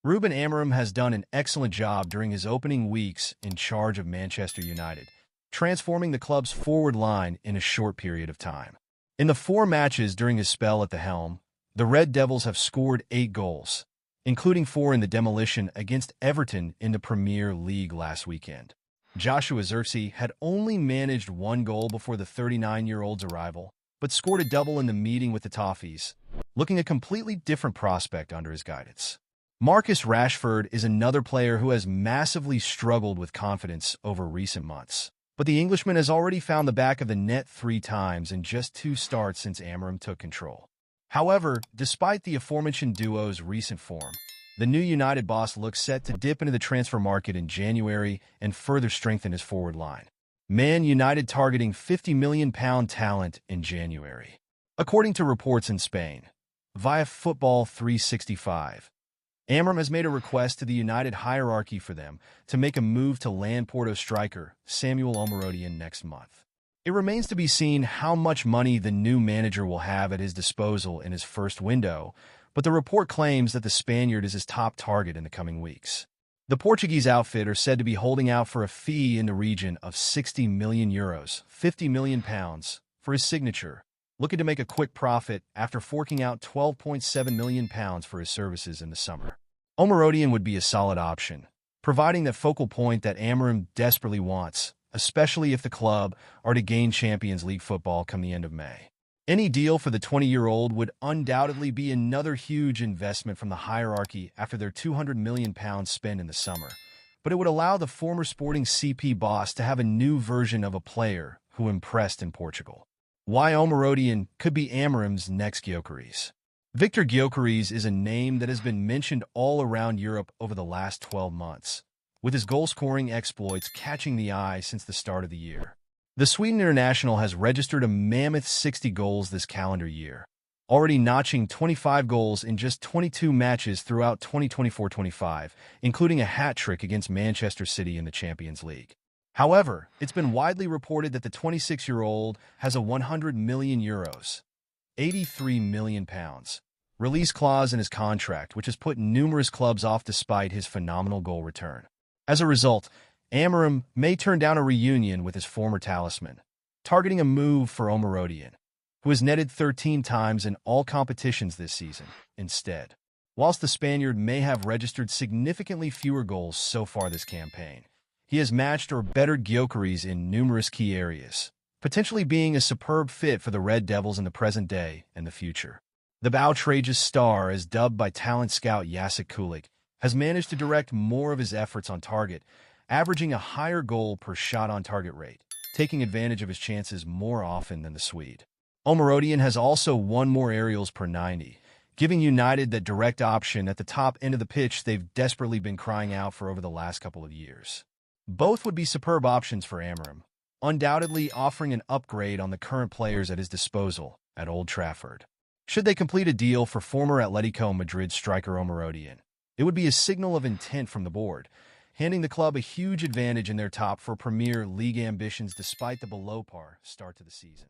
Ruben Amorim has done an excellent job during his opening weeks in charge of Manchester United, transforming the club's forward line in a short period of time. In the 4 matches during his spell at the helm, the Red Devils have scored 8 goals, including 4 in the demolition against Everton in the Premier League last weekend. Joshua Zirkzee had only managed 1 goal before the 39-year-old's arrival, but scored a double in the meeting with the Toffees, looking a completely different prospect under his guidance. Marcus Rashford is another player who has massively struggled with confidence over recent months, but the Englishman has already found the back of the net 3 times in just 2 starts since Amorim took control. However, despite the aforementioned duo's recent form, the new United boss looks set to dip into the transfer market in January and further strengthen his forward line. Man United targeting £50 million talent in January. According to reports in Spain, via Football 365, Amorim has made a request to the United hierarchy for them to make a move to land Porto striker Samuel Omorodian next month. It remains to be seen how much money the new manager will have at his disposal in his first window, but the report claims that the Spaniard is his top target in the coming weeks. The Portuguese outfit are said to be holding out for a fee in the region of €60 million, £50 million, for his signature, looking to make a quick profit after forking out £12.7 million for his services in the summer. Omorodian would be a solid option, providing that focal point that Amorim desperately wants, especially if the club are to gain Champions League football come the end of May. Any deal for the 20-year-old would undoubtedly be another huge investment from the hierarchy after their £200 million spend in the summer, but it would allow the former Sporting CP boss to have a new version of a player who impressed in Portugal. Why Omorodian could be Amorim's next Gyökeres. Victor Gyökeres is a name that has been mentioned all around Europe over the last 12 months, with his goal-scoring exploits catching the eye since the start of the year. The Sweden international has registered a mammoth 60 goals this calendar year, already notching 25 goals in just 22 matches throughout 2024-25, including a hat-trick against Manchester City in the Champions League. However, it's been widely reported that the 26-year-old has a €100 million, £83 million, release clause in his contract, which has put numerous clubs off despite his phenomenal goal return. As a result, Amorim may turn down a reunion with his former talisman, targeting a move for Omorodian, who has netted 13 times in all competitions this season, instead. Whilst the Spaniard may have registered significantly fewer goals so far this campaign, he has matched or bettered Gyökeres in numerous key areas, potentially being a superb fit for the Red Devils in the present day and the future. The outrageous star, as dubbed by talent scout Jacek Kulik, has managed to direct more of his efforts on target, averaging a higher goal per shot on target rate, taking advantage of his chances more often than the Swede. Omorodian has also won more aerials per 90, giving United that direct option at the top end of the pitch they've desperately been crying out for over the last couple of years. Both would be superb options for Amorim, undoubtedly offering an upgrade on the current players at his disposal at Old Trafford. Should they complete a deal for former Atletico Madrid striker Omorodian, it would be a signal of intent from the board, handing the club a huge advantage in their top for Premier League ambitions despite the below-par start to the season.